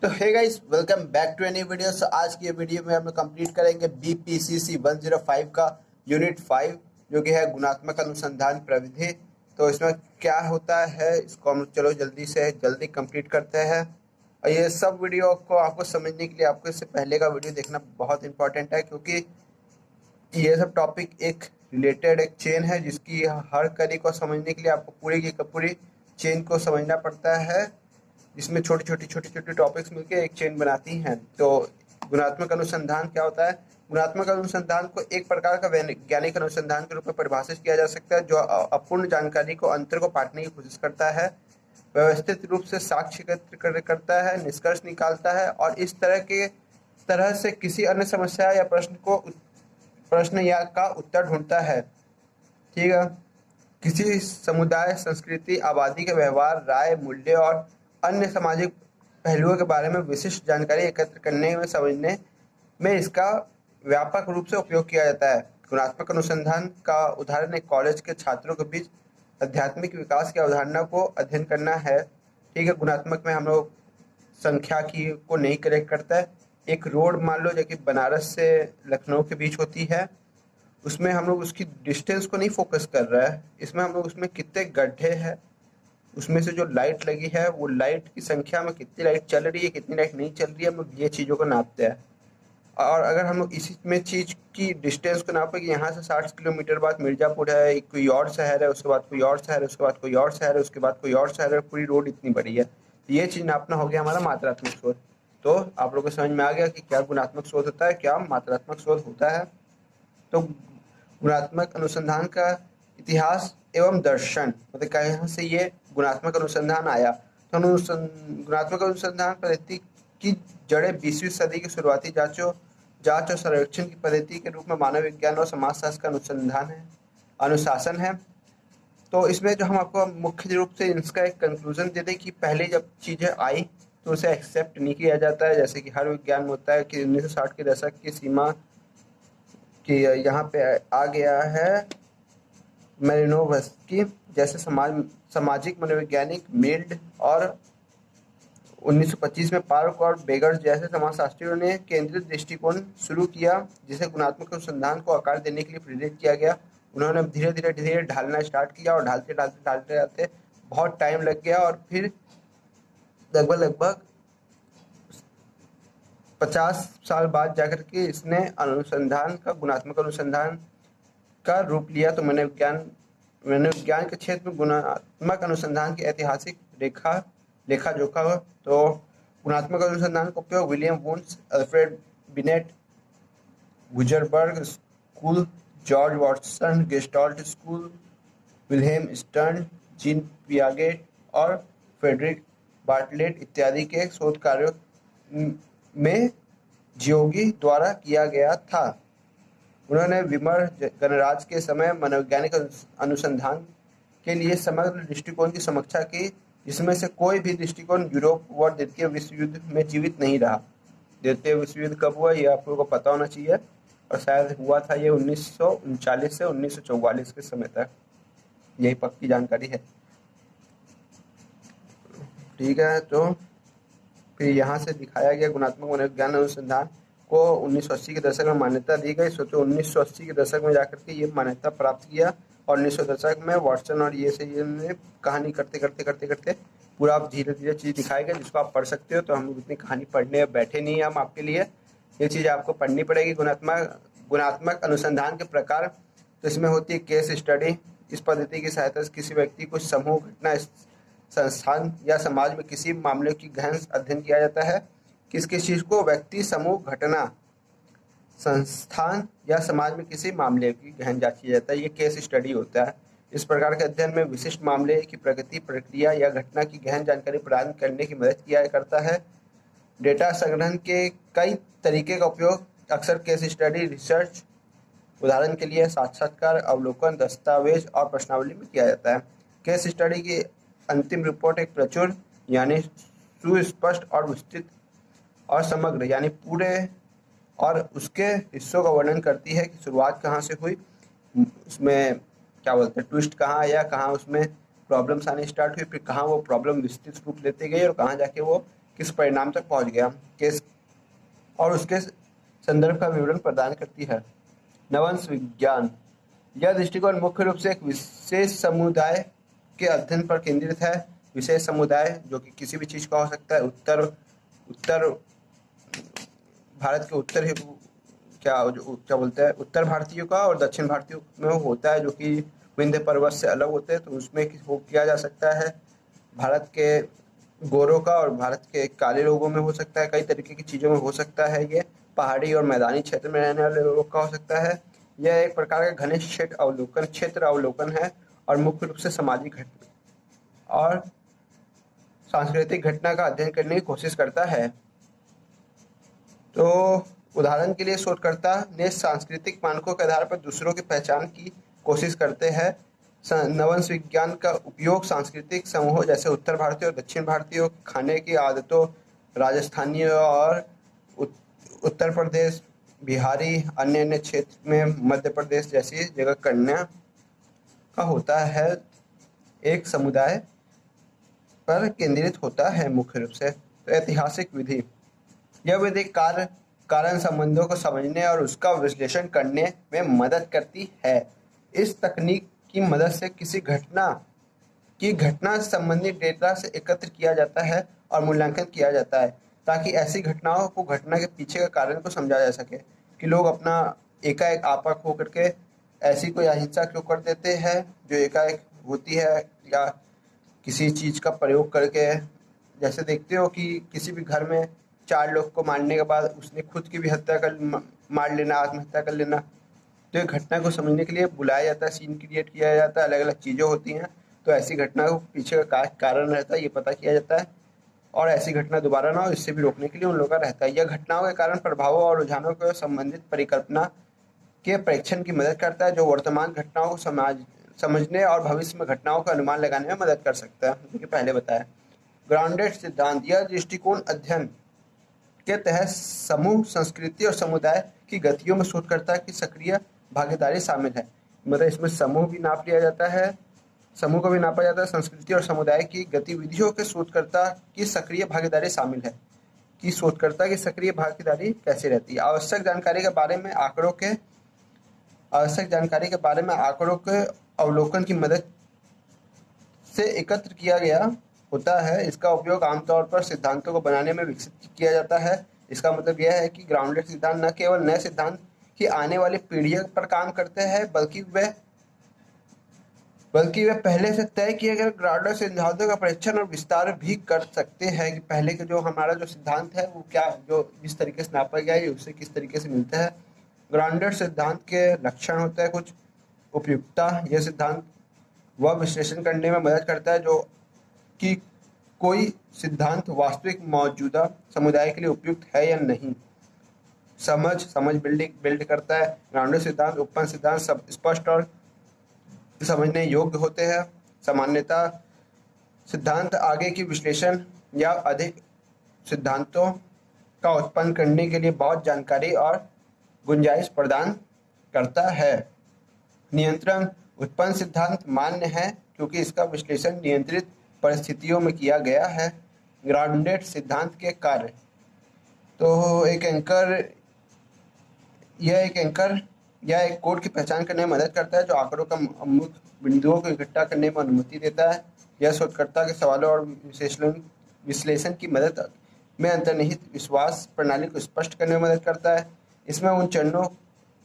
तो hey guys, welcome back to any video. So आज की ये वीडियो में हम कंप्लीट करेंगे BPCC 105 का यूनिट 5 जो कि है गुणात्मक अनुसंधान प्रविधि। तो इसमें क्या होता है इसको हम चलो जल्दी कंप्लीट करते हैं। और ये सब वीडियो को आपको समझने के लिए आपको इससे पहले का वीडियो देखना बहुत इंपॉर्टेंट है, क्योंकि ये सब टॉपिक एक रिलेटेड एक चेन है जिसकी हर कड़ी को समझने के लिए आपको पूरी की पूरी चेन को समझना पड़ता है, जिसमें छोटी छोटी टॉपिक्स मिलकर एक चेन बनाती हैं। तो गुणात्मक अनुसंधान क्या होता है? गुणात्मक अनुसंधान को एक प्रकार का वैज्ञानिक अनुसंधान के रूप में परिभाषित किया जा सकता है, जो अपूर्ण जानकारी को अंतर को पाटने की कोशिश करता है, व्यवस्थित रूप से साक्ष्य एकत्र करता है, निष्कर्ष निकालता है और इस तरह से किसी अन्य समस्या या प्रश्न या का उत्तर ढूंढता है। ठीक है। किसी समुदाय, संस्कृति, आबादी के व्यवहार, राय, मूल्य और अन्य सामाजिक पहलुओं के बारे में विशिष्ट जानकारी एकत्र करने में समझने में इसका व्यापक रूप से उपयोग किया जाता है। गुणात्मक अनुसंधान का उदाहरण एक कॉलेज के छात्रों के बीच आध्यात्मिक विकास की अवधारणा को अध्ययन करना है। ठीक है। गुणात्मक में हम लोग संख्या की को नहीं करेक्ट करता है। एक रोड मान लो जो कि बनारस से लखनऊ के बीच होती है, उसमें हम लोग उसकी डिस्टेंस को नहीं फोकस कर रहा है, इसमें हम लोग उसमें कितने गड्ढे हैं, उसमें से जो लाइट लगी है वो लाइट की संख्या में कितनी लाइट चल रही है, कितनी लाइट नहीं चल रही है, हम लोग ये चीज़ों को नापते हैं। और अगर हम लोग इसी में चीज़ की डिस्टेंस को नापें कि यहाँ से 60 किलोमीटर बाद मिर्ज़ापुर है, कोई और शहर है, उसके बाद कोई और शहर है, उसके बाद कोई और शहर है, उसके बाद कोई और शहर है, पूरी रोड इतनी बड़ी है, ये चीज़ नापना हो गया हमारा मात्रात्मक शोध। तो आप लोगों को समझ में आ गया कि क्या गुणात्मक शोध होता है, क्या मात्रात्मक शोध होता है। तो गुणात्मक अनुसंधान का इतिहास एवं दर्शन, मतलब कहाँ से ये गुणात्मक अनुसंधान आया। तो गुणात्मक अनुसंधान पद्धति की जड़ें 20वीं सदी की शुरुआती जांच और सर्वेक्षण की पद्धति के रूप में मानव विज्ञान और समाजशास्त्र का अनुशासन है। तो इसमें जो हम आपको मुख्य रूप से इसका एक कंक्लूजन दे दें कि पहले जब चीज़ें आई तो उसे एक्सेप्ट नहीं किया जाता है, जैसे कि हर विज्ञान में होता है कि 1960 के दशक की सीमा कि यहाँ पे आ गया है मेरिनोवस्की जैसे सामाजिक मनोवैज्ञानिक मिल्ड, और 1925 में पार्क और बेगर्स जैसे समाजशास्त्रियों ने केंद्रित दृष्टिकोण शुरू किया, जिसे गुणात्मक अनुसंधान को आकार देने के लिए प्रेरित किया गया। उन्होंने धीरे धीरे ढालना स्टार्ट किया और ढालते जाते बहुत टाइम लग गया, और फिर लगभग 50 साल बाद जाकर के इसने गुणात्मक अनुसंधान का रूप लिया। तो मनोविज्ञान के क्षेत्र में गुणात्मक अनुसंधान की ऐतिहासिक लेखा जोखा हो। तो गुणात्मक अनुसंधान का उपयोग William Wundt, Alfred Binet, Wurzburg school, George Watson Gestalt school, Wilhelm Stern, Jean Piaget और फ्रेडरिक बार्टलेट इत्यादि के शोध कार्यों में जियोगी द्वारा किया गया था। उन्होंने विमर गणराज्य के समय मनोवैज्ञानिक अनुसंधान के लिए समग्र दृष्टिकोण की समीक्षा की, जिसमें से कोई भी दृष्टिकोण यूरोप व द्वितीय विश्व युद्ध में जीवित नहीं रहा। द्वितीय विश्व युद्ध कब हुआ ये आप लोगों को पता होना चाहिए, और शायद हुआ था ये 1939 से 1944 के समय तक, यही पक्की जानकारी है। ठीक है। तो फिर यहाँ से दिखाया गया गुणात्मक मनोविज्ञान अनुसंधान को 1980 के दशक में मान्यता दी गई। सोचो 1980 के दशक में जाकर के ये मान्यता प्राप्त किया, और 1900 दशक में वाटसन और ये ने कहानी करते पूरा आप धीरे चीज़ दिखाई गई, जिसको आप पढ़ सकते हो। तो हम लोग इतनी कहानी पढ़ने बैठे नहीं है हम आपके लिए, ये चीज़ आपको पढ़नी पड़ेगी। गुणात्मक अनुसंधान के प्रकार, तो इसमें होती है केस स्टडी। इस पद्धति की सहायता से किसी व्यक्ति को समूह, घटना, संस्थान या समाज में किसी मामले की गहन अध्ययन किया जाता है। किस चीज़ को? व्यक्ति, समूह, घटना, संस्थान या समाज में किसी मामले की गहन जांच किया जाता है, ये केस स्टडी होता है। इस प्रकार के अध्ययन में विशिष्ट मामले की प्रगति, प्रक्रिया या घटना की गहन जानकारी प्रदान करने की मदद किया करता है। डेटा संग्रहण के कई तरीके का उपयोग अक्सर केस स्टडी रिसर्च, उदाहरण के लिए साक्षात्कार, अवलोकन, दस्तावेज और प्रश्नावली में किया जाता है। केस स्टडी की अंतिम रिपोर्ट एक प्रचुर यानी सुस्पष्ट और विस्तृत और समग्र यानी पूरे और उसके हिस्सों का वर्णन करती है कि शुरुआत कहाँ से हुई, उसमें क्या बोलते हैं ट्विस्ट कहाँ आया, कहाँ उसमें प्रॉब्लम्स आने स्टार्ट हुई, फिर कहाँ वो प्रॉब्लम विस्तृत रूप लेते गए और कहाँ जाके वो किस परिणाम तक पहुंच गया, किस और उसके संदर्भ का विवरण प्रदान करती है। नवंश विज्ञान, यह दृष्टिकोण मुख्य रूप से एक विशेष समुदाय के अध्ययन पर केंद्रित है। विशेष समुदाय जो कि किसी भी चीज का हो सकता है। उत्तर उत्तर भारत के उत्तर क्या बोलते हैं, उत्तर भारतीयों का और दक्षिण भारतीयों में होता है, जो कि विंध्य पर्वत से अलग होते हैं, तो उसमें हो किया जा सकता है। भारत के गोरों का और भारत के काले लोगों में हो सकता है, कई तरीके की चीज़ों में हो सकता है। ये पहाड़ी और मैदानी क्षेत्र में रहने वाले लोगों का हो सकता है। यह एक प्रकार का घनिष्ठ क्षेत्र अवलोकन है और मुख्य रूप से सामाजिक घटना और सांस्कृतिक घटना का अध्ययन करने की कोशिश करता है। तो उदाहरण के लिए शोधकर्ता ने सांस्कृतिक मानकों के आधार पर दूसरों की पहचान की कोशिश करते हैं। नवंश विज्ञान का उपयोग सांस्कृतिक समूहों जैसे उत्तर भारतीय और दक्षिण भारतीय खाने की आदतों, राजस्थानी और उत्तर प्रदेश, बिहारी, अन्य क्षेत्र में मध्य प्रदेश जैसी जगह करने का होता है। एक समुदाय पर केंद्रित होता है मुख्य रूप से। तो ऐतिहासिक विधि, यह विधि कारण संबंधों को समझने और उसका विश्लेषण करने में मदद करती है। इस तकनीक की मदद से किसी घटना संबंधी डेटा से एकत्र किया जाता है और मूल्यांकन किया जाता है, ताकि ऐसी घटनाओं को घटना के पीछे का कारण को समझा जा सके कि लोग अपना एकाएक आपा खो करके ऐसी कोई अहिंसा क्यों कर देते हैं जो एकाएक होती है, या किसी चीज़ का प्रयोग करके। जैसे देखते हो कि किसी भी घर में 4 लोग को मारने के बाद उसने खुद की भी हत्या कर मार लेना, आत्महत्या कर लेना। तो ये घटना को समझने के लिए बुलाया जाता है, सीन क्रिएट किया जाता है, अलग अलग चीज़ें होती हैं, तो ऐसी घटना को पीछे का कारण रहता है, ये पता किया जाता है और ऐसी घटना दोबारा ना हो इससे भी रोकने के लिए उन लोगों का रहता है। यह घटनाओं के कारण प्रभावों और रुझानों को संबंधित परिकल्पना के परीक्षण की मदद करता है, जो वर्तमान घटनाओं को समझने और भविष्य में घटनाओं का अनुमान लगाने में मदद कर सकता है, जो कि पहले बताया। ग्राउंडेड सिद्धांत, यह दृष्टिकोण अध्ययन के तहत समूह, संस्कृति और समुदाय की गतियों में शोधकर्ता की सक्रिय भागीदारी शामिल है। मतलब इसमें समूह भी नाप लिया जाता है, समूह को भी नापा जाता है, संस्कृति और समुदाय की गतिविधियों के शोधकर्ता की सक्रिय भागीदारी शामिल है कि शोधकर्ता की सक्रिय भागीदारी कैसे रहती है। आवश्यक जानकारी के बारे में आंकड़ों के अवलोकन की मदद से एकत्र किया गया होता है। इसका उपयोग आमतौर पर सिद्धांतों को बनाने में विकसित किया जाता है। इसका मतलब यह है कि ग्राउंडेड सिद्धांत न केवल नए सिद्धांत की आने वाली पीढ़ियों पर काम करते हैं, बल्कि वे पहले से तय किए गए ग्राउंडेड सिद्धांतों का परीक्षण और विस्तार भी कर सकते हैं कि पहले के जो हमारा जो सिद्धांत है वो क्या, जो जिस तरीके से नापा गया है उससे किस तरीके से मिलता है। ग्राउंडेड सिद्धांत के लक्षण होते हैं कुछ। उपयुक्तता, यह सिद्धांत वह विश्लेषण करने में मदद करता है जो कि कोई सिद्धांत वास्तविक मौजूदा समुदाय के लिए उपयुक्त है या नहीं। समझ बिल्ड करता है। ग्राउंडेड सिद्धांत उत्पन्न सिद्धांत सब स्पष्ट और समझने योग्य होते हैं। सामान्यता, सिद्धांत आगे की विश्लेषण या अधिक सिद्धांतों का उत्पन्न करने के लिए बहुत जानकारी और गुंजाइश प्रदान करता है। नियंत्रण, उत्पन्न सिद्धांत मान्य है क्योंकि इसका विश्लेषण नियंत्रित परिस्थितियों में किया गया है। ग्राउंडेड सिद्धांत के कार्य, तो यह एक कोड की पहचान करने में मदद करता है जो आंकड़ों का मुख्य बिंदुओं को इकट्ठा करने में अनुमति देता है। यह शोधकर्ता के सवालों और विश्लेषण की मदद में अंतर्निहित विश्वास प्रणाली को स्पष्ट करने में मदद करता है। इसमें उन चरणों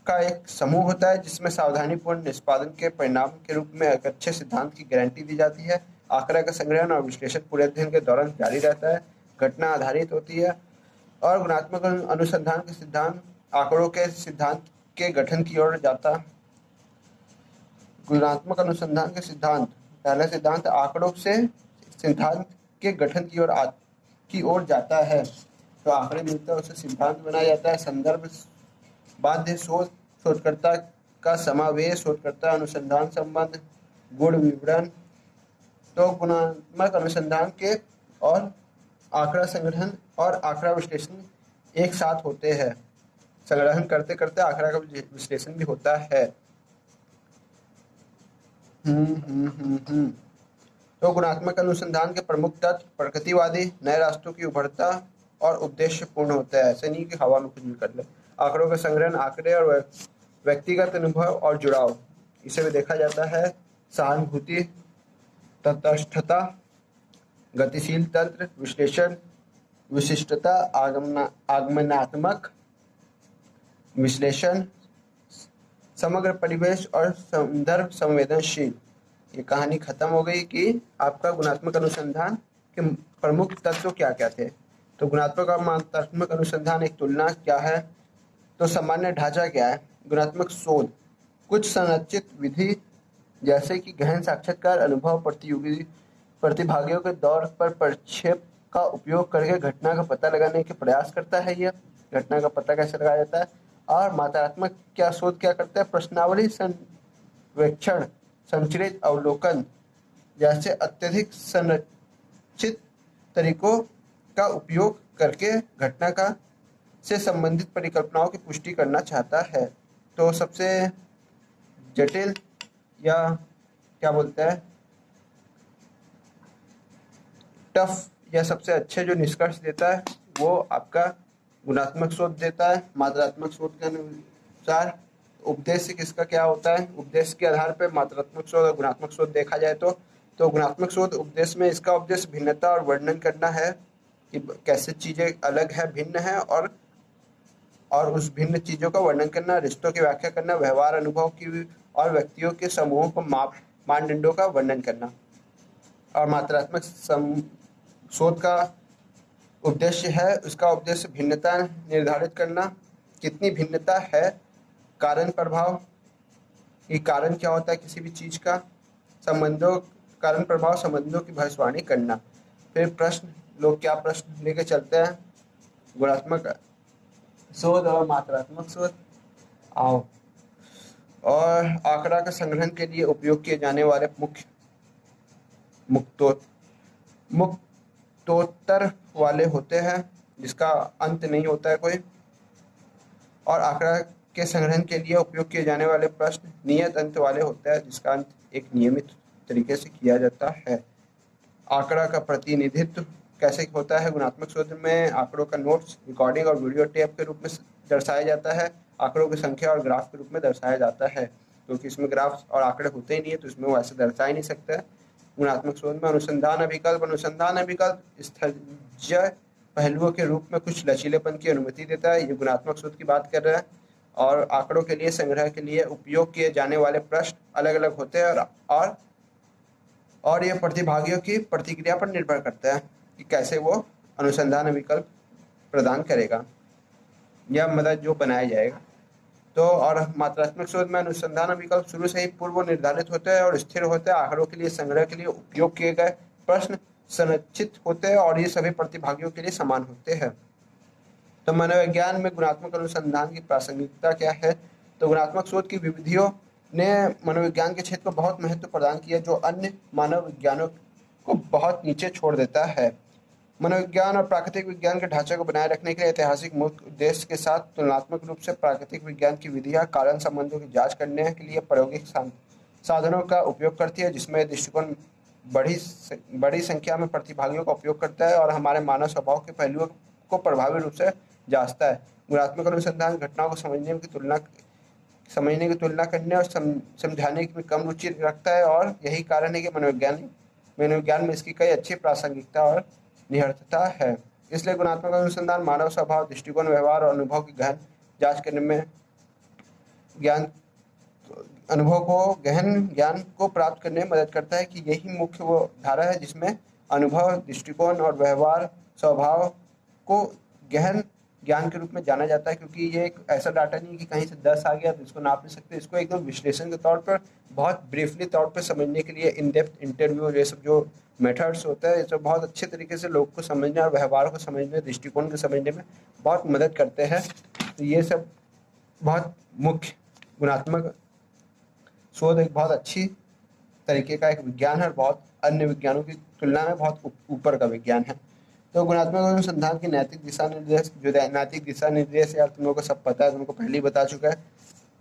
का एक समूह होता है जिसमें सावधानीपूर्ण निष्पादन के परिणाम के रूप में एक अच्छे सिद्धांत की गारंटी दी जाती है। आंकड़ा का संग्रहण और विश्लेषण पूरे अध्ययन के दौरान जारी रहता है। घटना आधारित होती है और गुणात्मक अनुसंधान के सिद्धांत आंकड़ों के सिद्धांत के गठन की ओर जाता। गुणात्मक अनुसंधान के सिद्धांत, पहला सिद्धांत आंकड़ों से सिद्धांत के गठन की ओर जाता है। तो आंकड़े मिलते हैं उससे सिद्धांत बनाया जाता है। संदर्भ, बाध्य शोध, शोधकर्ता का समावेश, शोधकर्ता अनुसंधान संबंध, गुण विवरण। तो गुणात्मक अनुसंधान के और आंकड़ा संग्रहण और आंकड़ा विश्लेषण एक साथ होते हैं। संग्रहण करते करते आंकड़ा का विश्लेषण भी होता है। तो गुणात्मक अनुसंधान के प्रमुख तत्व प्रकृतिवादी, नए रास्तों की उभरता और उद्देश्य पूर्ण होता है। ऐसे नहीं कि हवा में कुछ भी कर ले। आंकड़ों का संग्रहण, आंकड़े और व्यक्तिगत अनुभव और जुड़ाव, इसे भी देखा जाता है। सहानुभूति, तटस्थता, गतिशील तंत्र, विश्लेषण, विशिष्टता, आगमनात्मक विश्लेषण, समग्र परिवेश और संदर्भ संवेदनशील। ये कहानी खत्म हो गई कि आपका गुणात्मक अनुसंधान के प्रमुख तत्व क्या क्या थे। तो गुणात्मक और मात्रात्मक अनुसंधान एक तुलना क्या है, तो सामान्य ढांचा क्या है। गुणात्मक शोध कुछ संरचित विधि जैसे कि गहन साक्षात्कार, अनुभव, प्रतिभागियों के दौर पर प्रक्षेप का उपयोग करके घटना का पता लगाने के प्रयास करता है। यह घटना का पता कैसे लगाया जाता है। और मात्रात्मक क्या शोध क्या करता है, प्रश्नावली सर्वेक्षण, संचरित अवलोकन जैसे अत्यधिक संरचित तरीकों का उपयोग करके घटना का से संबंधित परिकल्पनाओं की पुष्टि करना चाहता है। तो सबसे जटिल या क्या बोलते हैं टफ या सबसे अच्छे जो निष्कर्ष देता है वो आपका गुणात्मक शोध देता है। मात्रात्मक शोध के अनुसार उद्देश्य किसका क्या होता है, उद्देश्य के आधार पर मात्रात्मक शोध और गुणात्मक शोध देखा जाए तो गुणात्मक शोध उद्देश्य में इसका उद्देश्य भिन्नता और वर्णन करना है कि कैसे चीजें अलग है, भिन्न है, और उस भिन्न चीजों का वर्णन करना, रिश्तों की व्याख्या करना, व्यवहार अनुभव की और व्यक्तियों के समूहों को मानदंडों का वर्णन करना। और मात्रात्मक शोध का उद्देश्य है, उसका उद्देश्य भिन्नता निर्धारित करना, कितनी भिन्नता है, कारण प्रभाव, कि कारण क्या होता है किसी भी चीज का, संबंधों, कारण प्रभाव संबंधों की भविष्यवाणी करना। फिर प्रश्न, लोग क्या प्रश्न लेके चलते हैं, गुणात्मक शोध और मात्रात्मक शोध। आओ, और आंकड़ा का संग्रहण के लिए उपयोग किए जाने वाले मुक्तोत्तर वाले होते हैं जिसका अंत नहीं होता है कोई। और आंकड़ा के संग्रहण के लिए उपयोग किए जाने वाले प्रश्न नियत अंत वाले होते हैं जिसका अंत एक नियमित तरीके से किया जाता है। आंकड़ा का प्रतिनिधित्व कैसे होता है, गुणात्मक शोध में आंकड़ों का नोट्स, रिकॉर्डिंग और वीडियो टेप के रूप में दर्शाया जाता है। आंकड़ों की संख्या और ग्राफ के रूप में दर्शाया जाता है, क्योंकि इसमें ग्राफ और आंकड़े होते ही नहीं है तो इसमें वो ऐसे दर्शा ही नहीं सकता है। गुणात्मक शोध में अनुसंधान अभिकल्प स्थैतिक पहलुओं के रूप में कुछ लचीलेपन की अनुमति देता है। ये गुणात्मक शोध की बात कर रहा है। और आंकड़ों के लिए संग्रह के लिए उपयोग किए जाने वाले प्रश्न अलग अलग होते हैं और ये प्रतिभागियों की प्रतिक्रिया पर निर्भर करता है कि कैसे वो अनुसंधान विकल्प प्रदान करेगा या मतलब जो बनाया जाएगा। तो और मात्रात्मक शोध में अनुसंधान विकल्प शुरू से ही पूर्व निर्धारित होते हैं और स्थिर होते हैं। आंकड़ों के लिए संग्रह के लिए उपयोग किए गए प्रश्न संरचित होते हैं और ये सभी प्रतिभागियों के लिए समान होते हैं। तो मनोविज्ञान में गुणात्मक अनुसंधान की प्रासंगिकता क्या है, तो गुणात्मक शोध की विधियों ने मनोविज्ञान के क्षेत्र को बहुत महत्व प्रदान किया जो अन्य मानव विज्ञानों को बहुत नीचे छोड़ देता है। मनोविज्ञान और प्राकृतिक विज्ञान के ढांचे को बनाए रखने के लिए ऐतिहासिक मुख्य उद्देश्य के साथ तुलनात्मक रूप से प्राकृतिक विज्ञान की विधियां कारण संबंधों की जांच करने के लिए प्रायोगिक साधनों का उपयोग करती है, जिसमें दृष्टिकोण बड़ी संख्या में प्रतिभागियों का उपयोग करता है और हमारे मानव स्वभाव के पहलुओं को प्रभावी रूप से जांचता है। गुणात्मक अनुसंधान घटनाओं को समझने की तुलना करने और समझाने में कम रुचि रखता है और यही कारण है कि मनोविज्ञान में इसकी कई अच्छी प्रासंगिकता और निहितार्थ है। इसलिए गुणात्मक अनुसंधान मानव स्वभाव, दृष्टिकोण, व्यवहार और अनुभव की गहन जांच करने में गहन ज्ञान को प्राप्त करने में मदद करता है कि यही मुख्य वो धारा है जिसमें अनुभव, दृष्टिकोण और व्यवहार स्वभाव को गहन ज्ञान के रूप में जाना जाता है, क्योंकि ये एक ऐसा डाटा नहीं है कि कहीं से 10 आ गया तो इसको नाप नहीं सकते। इसको एकदम विश्लेषण के तौर पर बहुत ब्रीफली तौर पर समझने के लिए इन डेप्थ इंटरव्यू, ये सब जो मेथड्स होता है ये सब बहुत अच्छे तरीके से लोग को समझने और व्यवहार को समझने, दृष्टिकोण को समझने में बहुत मदद करते हैं। तो ये सब बहुत मुख्य गुणात्मक शोध एक बहुत अच्छी तरीके का एक विज्ञान है और बहुत अन्य विज्ञानों की तुलना में बहुत ऊपर का विज्ञान है। तो गुणात्मक अनुसंधान के नैतिक दिशा निर्देश यार तुम लोगों को सब पता है, तुमको पहले ही बता चुका है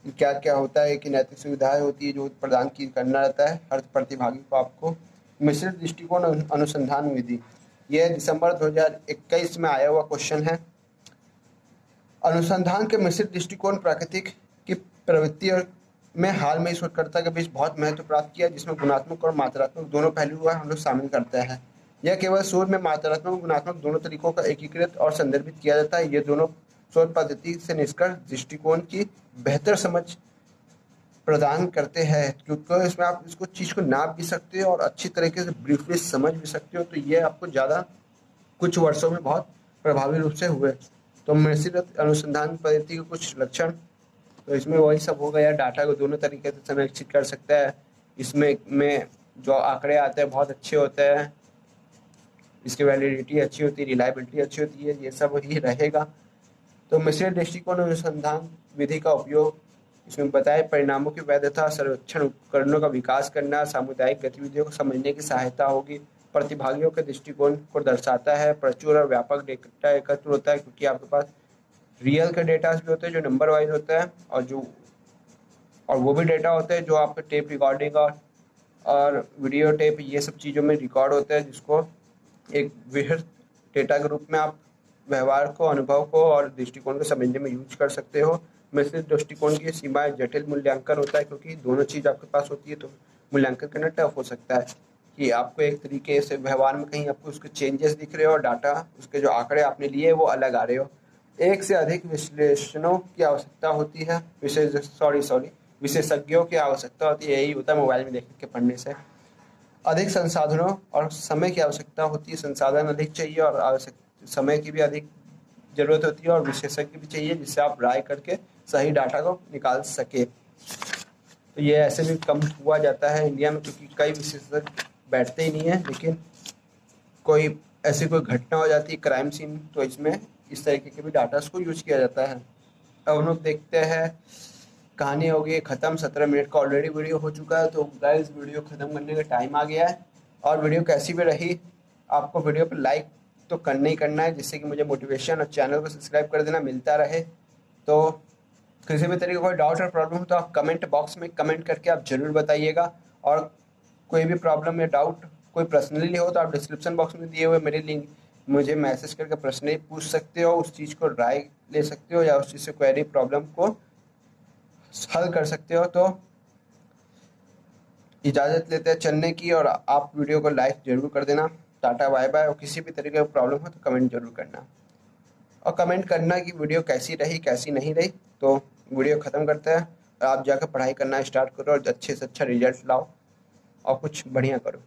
कि क्या क्या होता है कि नैतिक सुविधाएं होती है जो प्रदान की करना रहता है हर प्रतिभागी को आपको। मिश्रित दृष्टिकोण अनुसंधान विधि, यह दिसंबर 2021 में आया हुआ क्वेश्चन है। अनुसंधान के मिश्रित दृष्टिकोण प्राकृतिक की प्रवृत्ति में हाल में शोधकर्ता के बीच बहुत महत्व प्राप्त किया, जिसमें गुणात्मक और मात्रात्मक दोनों पहलू हम लोग शामिल करते हैं। यह केवल शोध में मात्रात्मक और गुणात्मक दोनों तरीकों का एकीकृत और संदर्भित किया जाता है। ये दोनों शोध पद्धति से निष्कर्ष दृष्टिकोण की बेहतर समझ प्रदान करते हैं, क्योंकि इसमें आप इसको चीज़ को नाप भी सकते हो और अच्छी तरीके से ब्रीफली समझ भी सकते हो। तो ये आपको ज़्यादा कुछ वर्षों में बहुत प्रभावी रूप से हुए। तो मिश्रित अनुसंधान पद्धति के कुछ लक्षण, तो इसमें वही सब हो गया, डाटा को दोनों तरीके से संरक्षित कर सकता है। इसमें जो आंकड़े आते हैं बहुत अच्छे होते हैं, इसकी वैलिडिटी अच्छी होती है, रिलायबिलिटी अच्छी होती है, ये सब ही रहेगा। तो मिश्रित दृष्टिकोण अनुसंधान विधि का उपयोग, इसमें बताए परिणामों की वैधता, सर्वेक्षण उपकरणों का विकास करना, सामुदायिक गतिविधियों को समझने की सहायता होगी, प्रतिभागियों के दृष्टिकोण को दर्शाता है, प्रचुर और व्यापक डेटा एकत्र होता है, क्योंकि आपके पास रियल के डेटा भी होते हैं जो नंबर वाइज होते हैं, और वो भी डेटा होते हैं जो आपके टेप रिकॉर्डिंग और वीडियो टेप ये सब चीज़ों में रिकॉर्ड होते हैं, जिसको एक वृहद डेटा के रूप में आप व्यवहार को, अनुभव को और दृष्टिकोण को समझने में यूज कर सकते हो। मिश्रित दृष्टिकोण की सीमाएं जटिल मूल्यांकन होता है, क्योंकि दोनों चीज़ आपके पास होती है, तो मूल्यांकन करना टफ हो सकता है कि आपको एक तरीके से व्यवहार में कहीं आपको उसके चेंजेस दिख रहे हो और डाटा उसके जो आंकड़े आपने लिए वो अलग आ रहे हो। एक से अधिक विश्लेषणों की आवश्यकता होती है, विशेषज्ञों की आवश्यकता होती है, यही होता है मोबाइल में देख के पढ़ने से। अधिक संसाधनों और समय की आवश्यकता होती है, संसाधन अधिक चाहिए और समय की भी अधिक जरूरत होती है, और विशेषज्ञ भी चाहिए जिससे आप राय करके सही डाटा को निकाल सके। तो ये ऐसे भी कम हुआ जाता है इंडिया में, क्योंकि कई विशेषज्ञ बैठते ही नहीं है, लेकिन कोई ऐसी कोई घटना हो जाती है क्राइम सीन, तो इसमें इस तरीके के भी डाटा को यूज किया जाता है। अब हम लोग देखते हैं, कहानी हो गई ख़त्म, 17 मिनट का ऑलरेडी वीडियो हो चुका है। तो गाइस वीडियो ख़त्म करने का टाइम आ गया है, और वीडियो कैसी भी रही आपको वीडियो पर लाइक तो करना ही करना है, जिससे कि मुझे मोटिवेशन, और चैनल को सब्सक्राइब कर देना मिलता रहे। तो किसी भी तरीके का कोई डाउट और प्रॉब्लम हो तो आप कमेंट बॉक्स में कमेंट करके आप ज़रूर बताइएगा, और कोई भी प्रॉब्लम या डाउट कोई पर्सनली हो तो आप डिस्क्रिप्शन बॉक्स में दिए हुए मेरे लिंक मुझे मैसेज करके पर्सनली पूछ सकते हो, उस चीज़ को राय ले सकते हो, या उस चीज़ से क्वेरी प्रॉब्लम को हल कर सकते हो। तो इजाज़त लेते हैं चलने की, और आप वीडियो को लाइक जरूर कर देना। टाटा बाय बाय, और किसी भी तरीके का प्रॉब्लम हो तो कमेंट जरूर करना, और कमेंट करना कि वीडियो कैसी रही कैसी नहीं रही। तो वीडियो ख़त्म करते हैं, आप जाकर पढ़ाई करना स्टार्ट करो और अच्छे से अच्छा रिजल्ट लाओ और कुछ बढ़िया करो।